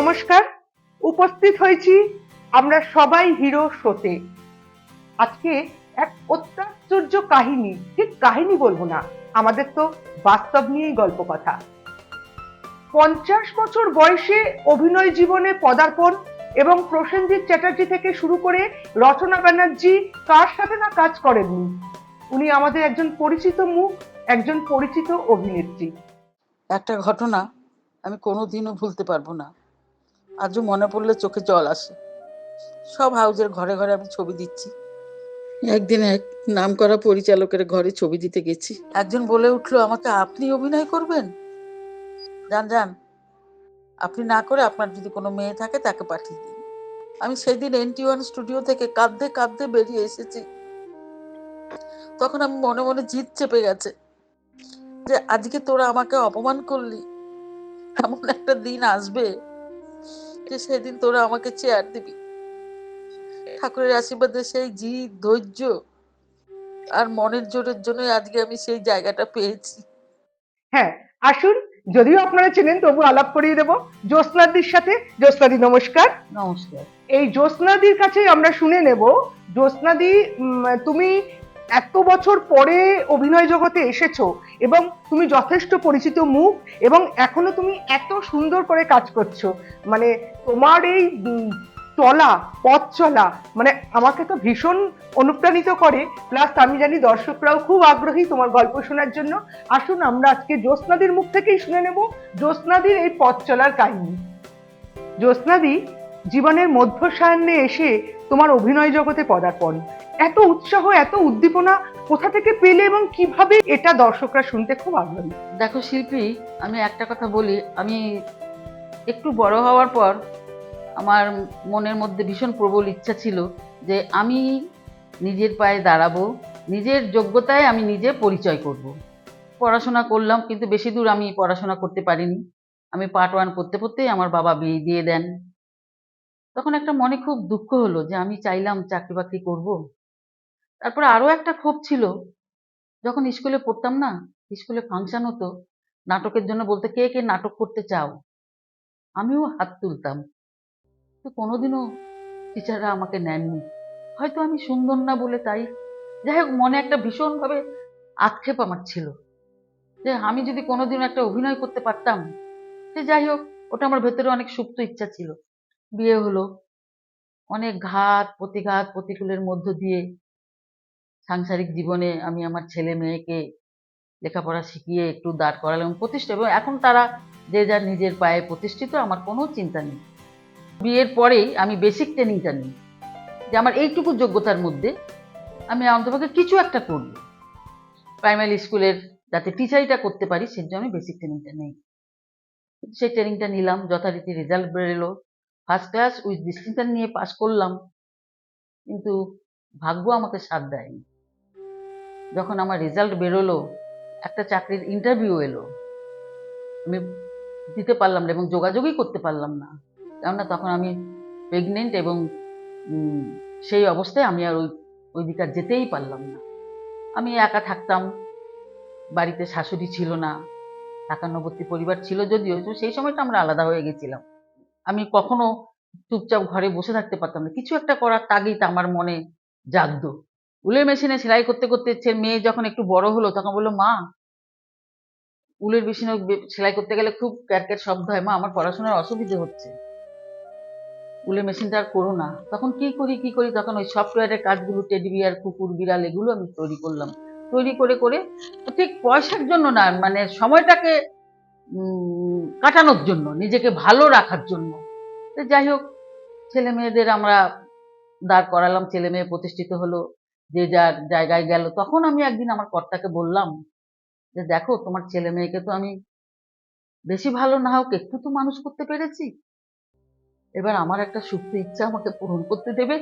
নমস্কার। উপস্থিত হয়েছি আমরা সবাই হিরো শোতে। আজকে এক অত্যাশ্চর্য কাহিনী, ঠিক কাহিনী বলবো না, আমাদের তো বাস্তব নিয়েই গল্প কথা। 50 বছর বয়সে অভিনয় জীবনে পদার্পণ এবং প্রসেনজিৎ চ্যাটার্জি থেকে শুরু করে রচনা ব্যানার্জি কার সাথে না কাজ করেননি। উনি আমাদের একজন পরিচিত মুখ, একজন পরিচিত অভিনেত্রী। একটা ঘটনা আমি কোনোদিনও ভুলতে পারবো না। আজও মনে পড়লে চোখে জল আসে। সব হাউজের ঘরে ঘরে আমি ছবি দিচ্ছি। একদিন এক নামকরা পরিচালকের ঘরে ছবি দিতে গেছি। একজন বলে উঠলো আমাকে, আপনি অভিনয় করবেন? যান যান, আপনি না করে আপনার যদি কোনো মেয়ে থাকে তাকে পাঠিয়ে দিন। আমি সেদিন NT1 স্টুডিও থেকে কাঁদতে কাঁদতে বেরিয়ে এসেছি। তখন আমি মনে মনে জিদ চেপে গেছে যে আজকে তোরা আমাকে অপমান করলি, এমন একটা দিন আসবে যে সেদিন তোরা আমাকে চেয়ার দিবি। ঠাকুরের আশীর্বাদে সেই জিদ, ধৈর্য আর মনের জোরের জন্য আজকে আমি সেই জায়গাটা পেয়েছি। হ্যাঁ, আসুন। যদিও আপনারা চেনেন তবু আলাপ করিয়ে দেব জ্যোৎস্নাদির সাথে। জ্যোৎস্নাদি নমস্কার। নমস্কার। এই জ্যোৎস্নাদির কাছেই আমরা শুনে নেব। জ্যোৎস্নাদি, তুমি এত বছর পরে অভিনয় জগতে এসেছো এবং তুমি যথেষ্ট পরিচিত মুখ এবং এখনো তুমি এত সুন্দর করে কাজ করছো। মানে তোমার এই চলা, পথ চলা, মানে আমাকে তো ভীষণ অনুপ্রাণিত করে। প্লাস আমি জানি দর্শকরাও খুব আগ্রহী তোমার গল্প শোনার জন্য। আসুন আমরা আজকে জ্যোৎস্নাদির মুখ থেকেই শুনে নেব জ্যোৎস্নাদির এই পথ চলার কাহিনী। জ্যোৎস্নাদি, জীবনের মধ্য সায়ান্নে এসে তোমার অভিনয় জগতে পদার্পণ, এত উৎসাহ, এত উদ্দীপনা কোথা থেকে পেলে এবং কিভাবে, এটা দর্শকরা শুনতে খুব আগ্রহী। দেখো শিল্পী, আমি একটা কথা বলি, আমি একটু বড় হওয়ার পর আমার মনের মধ্যে ভীষণ প্রবল ইচ্ছা ছিল যে আমি নিজের পায়ে দাঁড়াবো, নিজের যোগ্যতায় আমি নিজে পরিচয় করব। পড়াশোনা করলাম, কিন্তু বেশি দূর আমি পড়াশোনা করতে পারিনি। আমি পার্ট 1 পড়তে পড়তেই আমার বাবা বিয়ে দিয়ে দেন। তখন একটা মনে খুব দুঃখ হলো যে আমি চাইলাম চাকরি বাকরি করব। তারপরে আরো একটা ক্ষোভ ছিল, যখন স্কুলে পড়তাম না, স্কুলে ফাংশন হতো, নাটকের জন্য বলতে কে কে নাটক করতে চাও, আমিও হাত তুলতাম। তো কোনোদিনও টিচাররা আমাকে নেননি, হয়তো আমি সুন্দর না বলে, তাই যাই হোক মনে একটা ভীষণভাবে আক্ষেপ আমার ছিল যে আমি যদি কোনোদিনও একটা অভিনয় করতে পারতাম। সে যাই হোক, ওটা আমার ভেতরে অনেক সুপ্ত ইচ্ছা ছিল। বিয়ে হলো, অনেক ঘাত প্রতিঘাত প্রতিকূলের মধ্য দিয়ে সাংসারিক জীবনে আমি আমার ছেলে মেয়েকে লেখাপড়া শিখিয়ে একটু দাঁড় করালাম, প্রতিষ্ঠা, এবং এখন তারা যে যার নিজের পায়ে প্রতিষ্ঠিত, আমার কোনো চিন্তা নেই। বিয়ের পরেই আমি বেসিক ট্রেনিংটা নিই যে আমার এইটুকু যোগ্যতার মধ্যে আমি অন্ততপক্ষে কিছু একটা করব, প্রাইমারি স্কুলের যাতে টিচারিটা করতে পারি, সেজন্য আমি বেসিক ট্রেনিংটা নেই। সেই ট্রেনিংটা নিলাম, যথারীতি রেজাল্ট বেরোলো, ফার্স্ট ক্লাস উইথ ডিস্টিংশন নিয়ে পাশ করলাম। কিন্তু ভাগ্য আমাকে সাথ দেয়নি। যখন আমার রেজাল্ট বেরোলো, একটা চাকরির ইন্টারভিউ এলো, আমি দিতে পারলাম না এবং যোগাযোগই করতে পারলাম না। কেননা তখন আমি প্রেগনেন্ট এবং সেই অবস্থায় আমি আর ওই দিকে আর যেতেই পারলাম না। আমি একা থাকতাম, বাড়িতে শাশুড়ি ছিল না, একান্নবর্তী পরিবার ছিল যদিও, তো সেই সময়টা আমরা আলাদা হয়ে গেছিলাম। আমি কখনো চুপচাপ ঘরে বসে থাকতে পারতাম না, কিছু একটা করার তাগিদ আমার মনে জাগতো। উলের মেশিনে সেলাই করতে করতে মেয়ে যখন একটু বড় হলো, তখন বললো, মা উলের মেশিনে সেলাই করতে গেলে খুব ক্যারক্যার শব্দ হয়, মা আমার পড়াশোনার অসুবিধে হচ্ছে, উলের মেশিনটা আর করো না। তখন কি করি, তখন ওই সফটওয়্যারের কাজগুলো, টেডি বিয়ার, কুকুর বিড়াল, এগুলো আমি তৈরি করলাম। তৈরি করে করে ঠিক পয়সার জন্য না, মানে সময়টাকে কাটানোর জন্য, নিজেকে ভালো রাখার জন্য। তো যাই হোক, ছেলে মেয়েদের আমরা দাঁড় করালাম, ছেলে মেয়ে প্রতিষ্ঠিত হলো, যে যার জায়গায় গেল। তখন আমি একদিন আমার কর্তাকে বললাম যে দেখো, তোমার ছেলে মেয়েকে তো আমি বেশি ভালো না হোক একটু তো মানুষ করতে পেরেছি, এবার আমার একটা সুপ্ত ইচ্ছা আমাকে পূরণ করতে দেবে?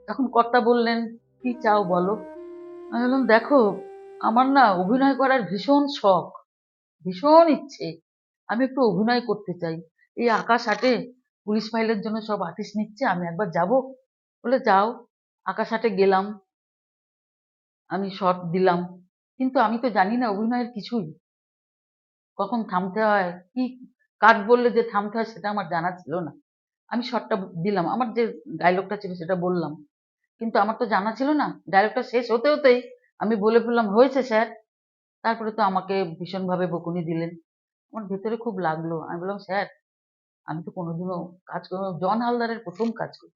তখন কর্তা বললেন, কি চাও বলো। আমি বললাম, দেখো, আমার না অভিনয় করার ভীষণ শখ, ভীষণ ইচ্ছে, আমি একটু অভিনয় করতে চাই। এই আকাশ হাটে পুলিশ ফাইলের জন্য সব আর্টিস্ট নিচ্ছে, আমি একবার যাব। বলে যাও। আকাশ হাটে গেলাম, আমি শর্ট দিলাম, কিন্তু আমি তো জানি না অভিনয়ের কিছুই। কখন থামতে হয়, কি কাট বললে যে থামতে হয় সেটা আমার জানা ছিল না। আমি শর্টটা দিলাম, আমার যে ডায়লগটা ছিল সেটা বললাম, কিন্তু আমার তো জানা ছিল না। ডায়লগটা শেষ হতে হতেই আমি বলে ফেললাম, হয়েছে স্যার। তারপরে তো আমাকে ভীষণভাবে বকুনি দিলেন। আমার ভেতরে খুব লাগলো। আমি বললাম, স্যার আমি তো কোনোদিনও কাজ করবো, জন হালদারের প্রথম কাজ করি।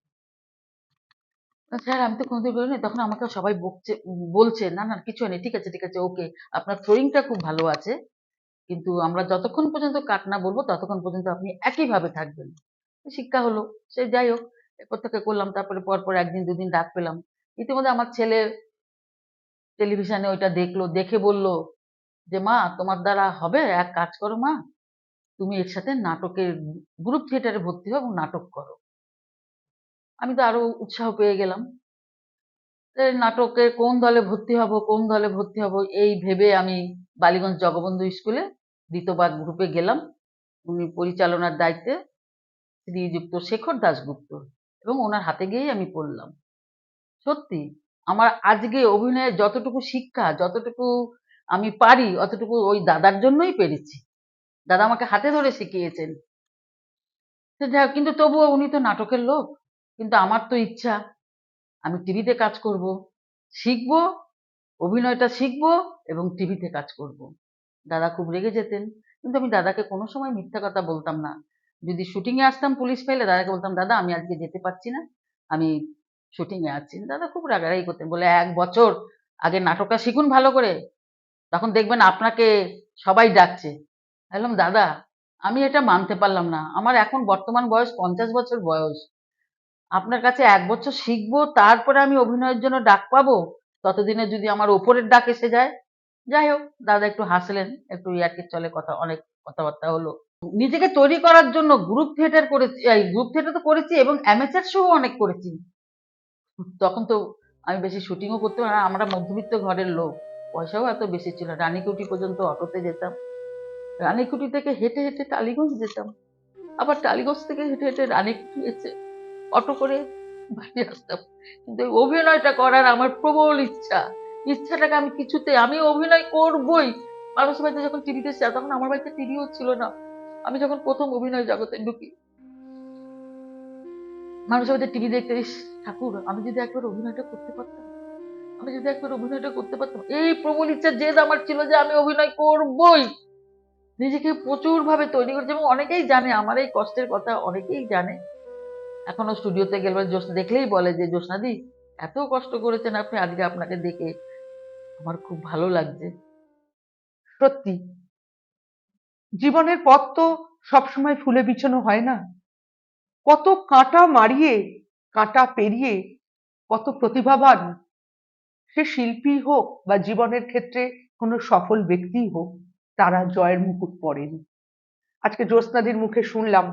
স্যার আমি তো কোনোদিন করিনি। তখন আমাকে সবাই বলছে, না না কিছু নেই, ঠিক আছে ঠিক আছে, ওকে, আপনার থ্রোয়িংটা খুব ভালো আছে, কিন্তু আমরা যতক্ষণ পর্যন্ত কাট না বলবো ততক্ষণ পর্যন্ত আপনি একইভাবে থাকবেন। শিক্ষা হলো। সে যাই হোক, এরপর থেকে করলাম। তারপরে পরপর একদিন দুদিন ডাক পেলাম। ইতিমধ্যে আমার ছেলে টেলিভিশনে ওইটা দেখলো, দেখে বলল যে মা তোমার দ্বারা হবে, এক কাজ করো মা, তুমি এর সাথে নাটকের গ্রুপ থিয়েটারে ভর্তি হও এবং নাটক করো। আমি তো আরো উৎসাহ পেয়ে গেলাম। নাটকে কোন দলে ভর্তি হব, কোন দলে ভর্তি হব এই ভেবে আমি বালিগঞ্জ জগবন্ধু স্কুলে দ্বিতীয়বার গ্রুপে গেলাম। উনি পরিচালনার দায়িত্বে শ্রীযুক্ত শেখর দাশগুপ্ত, এবং ওনার হাতে গিয়েই আমি পড়লাম। সত্যি আমার আজকে অভিনয়ের যতটুকু শিক্ষা, যতটুকু আমি পারি, অতটুকু ওই দাদার জন্যই পেরেছি। দাদা আমাকে হাতে ধরে শিখিয়েছেন। সে যাই হোক, কিন্তু তবুও উনি তো নাটকের লোক, কিন্তু আমার তো ইচ্ছা আমি টিভিতে কাজ করব, শিখবো, অভিনয়টা শিখবো এবং টিভিতে কাজ করব। দাদা খুব রেগে যেতেন, কিন্তু আমি দাদাকে কোনো সময় মিথ্যা কথা বলতাম না। যদি শুটিংয়ে আসতাম পুলিশ ফাইলে, দাদাকে বলতাম, দাদা আমি আজকে যেতে পারছি না, আমি শুটিংয়ে আছি। দাদা খুব রাগারাগি করতেন, বলে 1 বছর আগে নাটকটা শিখুন ভালো করে, তখন দেখবেন আপনাকে সবাই ডাকছে। আমি বললাম, দাদা আমি এটা মানতে পারলাম না, আমার এখন বর্তমান বয়স 50 বছর বয়স, আপনার কাছে 1 বছর শিখবো তারপরে আমি অভিনয়ের জন্য ডাক পাবো, ততদিনে যদি আমার ওপরের ডাক এসে যায়। যাই হোক, দাদা একটু হাসলেন, একটু ইয়ার্কির চলে কথা, অনেক কথাবার্তা হলো। নিজেকে তৈরি করার জন্য গ্রুপ থিয়েটার করেছি, এই গ্রুপ থিয়েটার তো করেছি এবং অ্যামেচার শো অনেক করেছি। তখন তো আমি বেশি শুটিংও করতে পারি না, আমরা মধ্যবিত্ত ঘরের লোক, পয়সাও এত বেশি ছিল না। রানীকুটি পর্যন্ত অটোতে যেতাম, রানীকুটি থেকে হেঁটে হেঁটে টালিগঞ্জ যেতাম, আবার টালিগঞ্জ থেকে হেঁটে হেঁটে রানীকুটি এসে অটো করে বাড়ি আসতাম। কিন্তু ওই অভিনয়টা করার আমার প্রবল ইচ্ছা, ইচ্ছাটাকে আমি কিছুতে, আমি অভিনয় করবই। মানুষের বাড়িতে যখন টিভিতে এসে, তখন আমার বাড়িতে টিভিও ছিল না, আমি যখন প্রথম অভিনয় জগতে ঢুকি, মানুষের বাড়িতে টিভি দেখতে, ইস ঠাকুর আমি যদি একবার অভিনয়টা করতে পারতাম, আমি যদি একবার অভিনয়টা করতে পারতাম, এই প্রবল ইচ্ছা জেদ আমার ছিল যে আমি অভিনয় করবই। নিজেকে প্রচুর ভাবে তৈরি করেছি এবং অনেকেই জানে আমার এই কষ্টের কথা, অনেকেই জানে। এখনো স্টুডিওতে গেলে দেখলেই বলে যে জ্যোৎস্নাদি এত কষ্ট করেছেন আপনি, আজকে আপনাকে দেখে আমার খুব ভালো লাগছে। সত্যি জীবনের পথ তো সবসময় ফুলে বিছানো হয় না। কত কাঁটা মারিয়ে, কাঁটা পেরিয়ে কত প্রতিভাবান, সে শিল্পী হোক বা জীবনের ক্ষেত্রে কোনো সফল ব্যক্তি হোক, তারা জয়ের মুকুট পরেন। আজকে জ্যোৎস্নাদির মুখে শুনলাম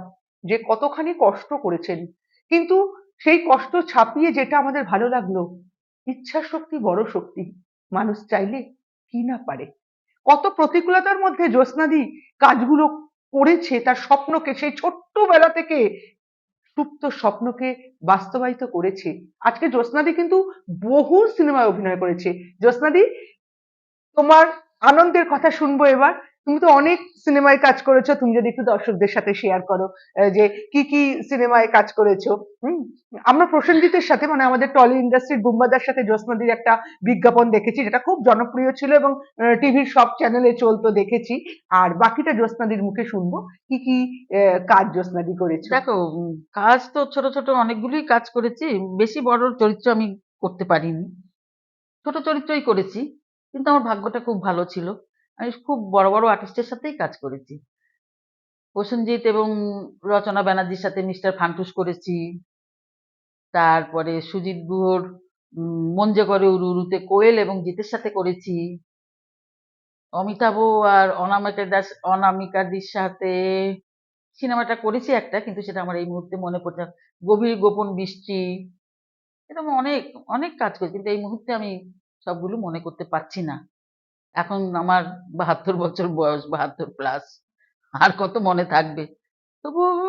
যে কতখানি কষ্ট করেছেন, কিন্তু সেই কষ্ট ছাপিয়ে যেটা আমাদের ভালো লাগলো, ইচ্ছা শক্তি বড় শক্তি, মানুষ চাইলে কি না পারে। কত প্রতিকূলতার মধ্যে জ্যোৎস্নাদি কাজগুলো করেছে, তার স্বপ্নকে, সেই ছোট্টবেলা থেকে সুপ্ত স্বপ্নকে বাস্তবায়িত করেছে। আজকে জ্যোৎস্নাদি কিন্তু বহু সিনেমায় অভিনয় করেছে। জ্যোৎস্নাদি, তোমার আনন্দের কথা শুনবো এবার। তুমি তো অনেক সিনেমায় কাজ করেছো, তুমি যদি একটু দর্শকদের সাথে শেয়ার করো যে কি কি সিনেমায় কাজ করেছো। হুম, আমরা প্রসেনজিতের সাথে, মানে আমাদের টলি ইন্ডাস্ট্রির বুম্বাদার সাথে জ্যোৎস্নাদির একটা বিজ্ঞাপন দেখেছি, যেটা খুব জনপ্রিয় ছিল এবং টিভির সব চ্যানেলে চলতো, দেখেছি। আর বাকিটা জ্যোৎস্নাদির মুখে শুনবো, কি কি কাজ জ্যোৎস্নাদি করেছো। দেখো, কাজ তো ছোট ছোট অনেকগুলোই কাজ করেছি, বেশি বড় চরিত্র আমি করতে পারিনি, ছোট চরিত্রই করেছি। কিন্তু আমার ভাগ্যটা খুব ভালো ছিল, আমি খুব বড় বড় আর্টিস্টের সাথেই কাজ করেছি। প্রসেনজিৎ এবং রচনা ব্যানার্জির সাথে মিস্টার ফান্টুস করেছি, তারপরে সুজিত গুহর মন যে করে উড়ু উড়ুতে কোয়েল এবং জিতের সাথে করেছি। অমিতাভ আর অনামিকাদির সাথে সিনেমাটা করেছি একটা, কিন্তু সেটা আমার এই মুহূর্তে মনে পড়ছে না। গভীর গোপন বৃষ্টি, এরকম অনেক অনেক কাজ করেছি, কিন্তু এই মুহূর্তে আমি সবগুলো মনে করতে পারছি না। এখন আমার 72 বছর বয়স, 72+, আর কত মনে থাকবে। তবুও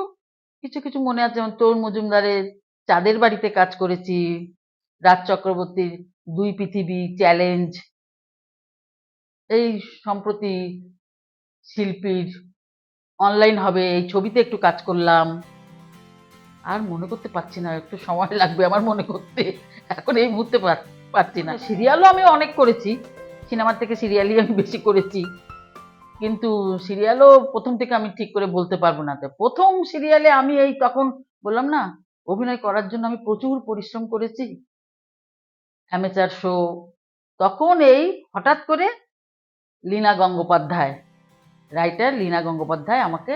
কিছু কিছু মনে আছে, যেমন তরুণ মজুমদারের চাঁদের বাড়িতে কাজ করেছি, রাজ চক্রবর্তীর দুই পৃথিবী, চ্যালেঞ্জ, এই সম্প্রতি শিল্পীর, অনলাইন হবে, এই ছবিতে একটু কাজ করলাম। আর মনে করতে পারছি না, একটু সময় লাগবে আমার মনে করতে, এখন এই মুহূর্তে পারছি না। সিরিয়ালও আমি অনেক করেছি, সিনেমার থেকে সিরিয়ালই আমি বেশি করেছি, কিন্তু সিরিয়ালও প্রথম থেকে আমি ঠিক করে বলতে পারবো না। তো প্রথম সিরিয়ালে আমি এই তখন বললাম না, অভিনয় করার জন্য আমি প্রচুর পরিশ্রম করেছি, অ্যামেচার শো। তখন এই হঠাৎ করে লীনা গঙ্গোপাধ্যায়, রাইটার লীনা গঙ্গোপাধ্যায় আমাকে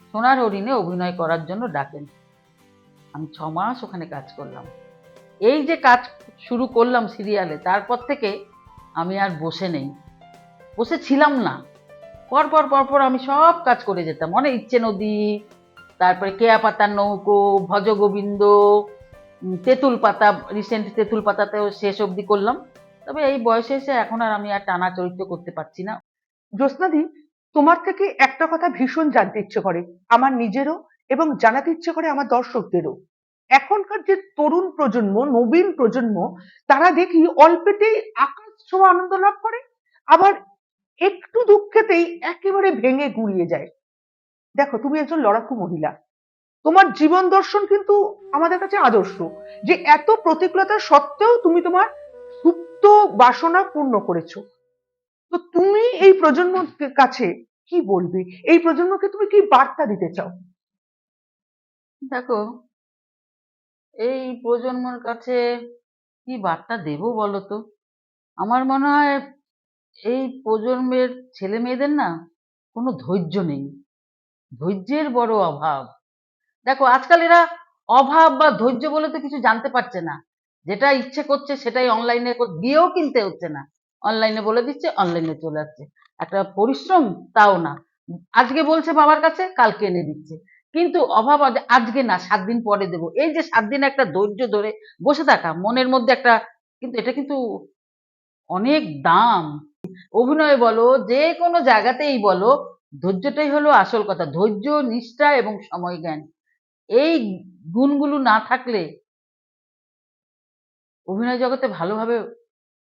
সোনার হরিণে অভিনয় করার জন্য ডাকেন। আমি 6 মাস ওখানে কাজ করলাম। এই যে কাজ শুরু করলাম সিরিয়ালে, তারপর থেকে আমি আর বসে নেই, বসে ছিলাম না। পরপর পরপর আমি সব কাজ করে যেতাম। অনেক ইচ্ছে নদী, তারপরে কেয়া পাতার নৌকো, ভজগোবিন্দ, তেঁতুল পাতা, রিসেন্ট তেঁতুল পাতাতেও শেষ অবধি করলাম। তবে এই বয়সে এসে এখন আর আমি আর টানা চরিত্র করতে পারছি না। জ্যোৎস্নাদি, তোমার থেকে একটা কথা ভীষণ জানতে ইচ্ছে করে আমার নিজেরও, এবং জানাতে ইচ্ছে করে আমার দর্শকদেরও। এখনকার যে তরুণ প্রজন্ম, নবীন প্রজন্ম, তারা দেখি অল্পেতেই আকাশ ছোঁয়া আনন্দ লাভ করে, আবার একটু দুঃখেতেই একেবারে ভেঙে গুঁড়িয়ে যায়। দেখো, তুমি একজন লড়াকু মহিলা, তোমার জীবন দর্শন কিন্তু আমাদের কাছে আদর্শ, যে এত প্রতিকূলতা সত্ত্বেও তুমি তোমার সুপ্ত বাসনা পূর্ণ করেছো। তো তুমি এই প্রজন্মের কাছে কি বলবে? এই প্রজন্মকে তুমি কি বার্তা দিতে চাও? দেখো, এই প্রজন্মের কাছে কি বার্তা দেবো বলো তো? আমার মনে হয় এই প্রজন্মের ছেলে মেয়েদের না কোনো ধৈর্য নেই, ধৈর্যের বড় অভাব। দেখো, আজকাল এরা অভাব বা ধৈর্য বলে তো কিছু জানতে পারছে না। যেটা ইচ্ছে করছে সেটাই অনলাইনে দিয়েও কিনতে হচ্ছে না, অনলাইনে বলে দিচ্ছে, অনলাইনে চলে আসছে। একটা পরিশ্রম তাও না, আজকে বলছে বাবার কাছে, কালকে এনে দিচ্ছে। কিন্তু অভাব আজকে না, 7 দিন পরে দেবো, এই যে 7 দিন একটা ধৈর্য ধরে বসে থাকা, মনের মধ্যে একটা, কিন্তু এটা কিন্তু অনেক দাম। অভিনয় বলো, যে কোনো জায়গাতেই বলো, ধৈর্যটাই হলো আসল কথা। ধৈর্য, নিষ্ঠা এবং সময় জ্ঞান, এই গুণগুলো না থাকলে অভিনয় জগতে ভালোভাবে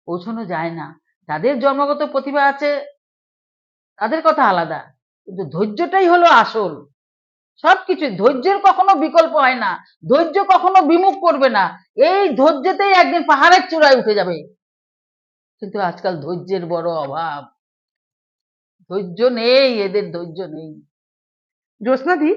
পৌঁছানো যায় না। যাদের জন্মগত প্রতিভা আছে তাদের কথা আলাদা, কিন্তু ধৈর্যটাই হলো আসল। সবকিছু ধৈর্যের কখনো বিকল্প হয় না, ধৈর্য কখনো বিমুখ করবে না। এই ধৈর্যতেই একদিন পাহাড়ের চূড়ায় উঠে যাবে। কিন্তু আজকাল ধৈর্যের বড় অভাব, ধৈর্য নেই, এদের ধৈর্য নেই। জ্যোৎস্নাদি,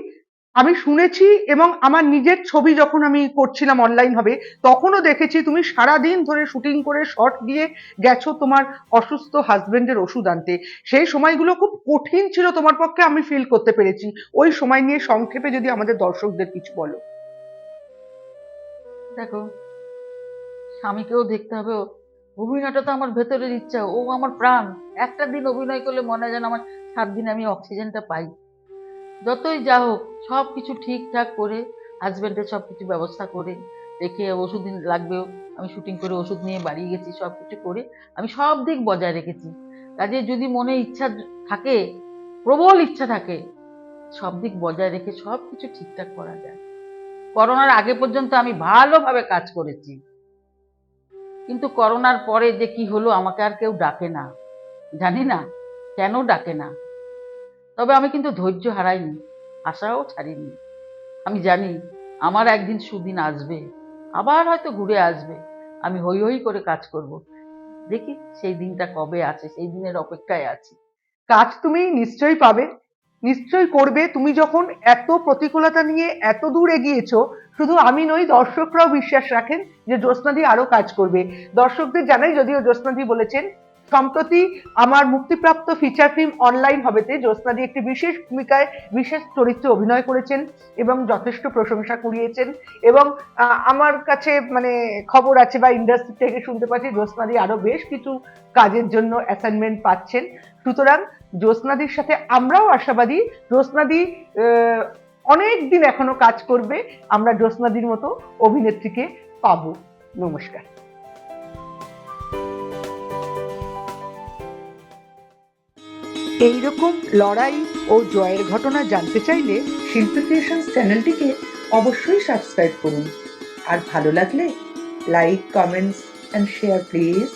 আমি শুনেছি, এবং আমার নিজের ছবি যখন আমি করছিলাম অনলাইন হবে, তখনও দেখেছি তুমি সারাদিন ধরে শুটিং করে শর্ট দিয়ে গেছো তোমার অসুস্থ হাজবেন্ডের ওষুধ আনতে। সেই সময়গুলো খুব কঠিন ছিল তোমার পক্ষে, আমি ফিল করতে পেরেছি। ওই সময় নিয়ে সংক্ষেপে যদি আমাদের দর্শকদের কিছু বলো। দেখো, স্বামীকেও দেখতে হবে, অভিনয়টা তো আমার ভেতরের ইচ্ছা, ও আমার প্রাণ। একটা দিন অভিনয় করলে মনে হয় যেন আমার 7 দিন আমি অক্সিজেনটা পাই। যতই যা হোক সব কিছু ঠিকঠাক করে, হাজবেন্ডের সব কিছু ব্যবস্থা করে রেখে, ওষুধ লাগবেও, আমি শুটিং করে ওষুধ নিয়ে বাড়ি গেছি, সব কিছু করে আমি সব দিক বজায় রেখেছি। কাজে যদি মনে ইচ্ছা থাকে, প্রবল ইচ্ছা থাকে, সব দিক বজায় রেখে সব কিছু ঠিকঠাক করা যায়। করোনার আগে পর্যন্ত আমি ভালোভাবে কাজ করেছি, কিন্তু করোনার পরে যে কি হলো, আমাকে আর কেউ ডাকে না, জানি না কেন ডাকে না। তবে আমি কিন্তু ধৈর্য হারাইনি, আশাও ছাড়িনি। আমি জানি আমার একদিন সুদিন আসবে, আবার হয়তো ঘুরে আসবে, আমি হই হই করে কাজ করব। দেখি সেই দিনটা কবে আছে, সেই দিনের অপেক্ষায় আছি। কাজ তুমি নিশ্চয়ই পাবে, নিশ্চয়ই করবে। তুমি যখন এত প্রতিকূলতা নিয়ে এত দূর এগিয়েছো, শুধু আমি নই, দর্শকরাও বিশ্বাস রাখেন যে জ্যোৎস্নাদি আরো কাজ করবে। দর্শকদের জানাই, যদিও জ্যোৎস্নাদি বলেছেন সম্প্রতি আমার মুক্তিপ্রাপ্ত ফিচার ফিল্ম অনলাইন হবেতে জ্যোৎস্নাদি একটি বিশেষ ভূমিকায় বিশেষ চরিত্রে অভিনয় করেছেন এবং যথেষ্ট প্রশংসা কুড়িয়েছেন। এবং আমার কাছে মানে খবর আছে বা ইন্ডাস্ট্রি থেকে শুনতে পাচ্ছি জ্যোৎস্নাদি আরো বেশ কিছু কাজের জন্য অ্যাসাইনমেন্ট পাচ্ছেন। সুতরাং জ্যোৎস্নাদির সাথে আমরাও আশাবাদী, জ্যোৎস্নাদি অনেক দিন এখনো কাজ করবে, আমরা জ্যোৎস্নাদির মতো অভিনেত্রীকে পাবো। নমস্কার। এইরকম লড়াই ও জয়ের ঘটনা জানতে চাইলে শিল্পী ক্রিয়েশনস চ্যানেলটিকে অবশ্যই সাবস্ক্রাইব করুন, আর ভালো লাগলে like, comments and share please.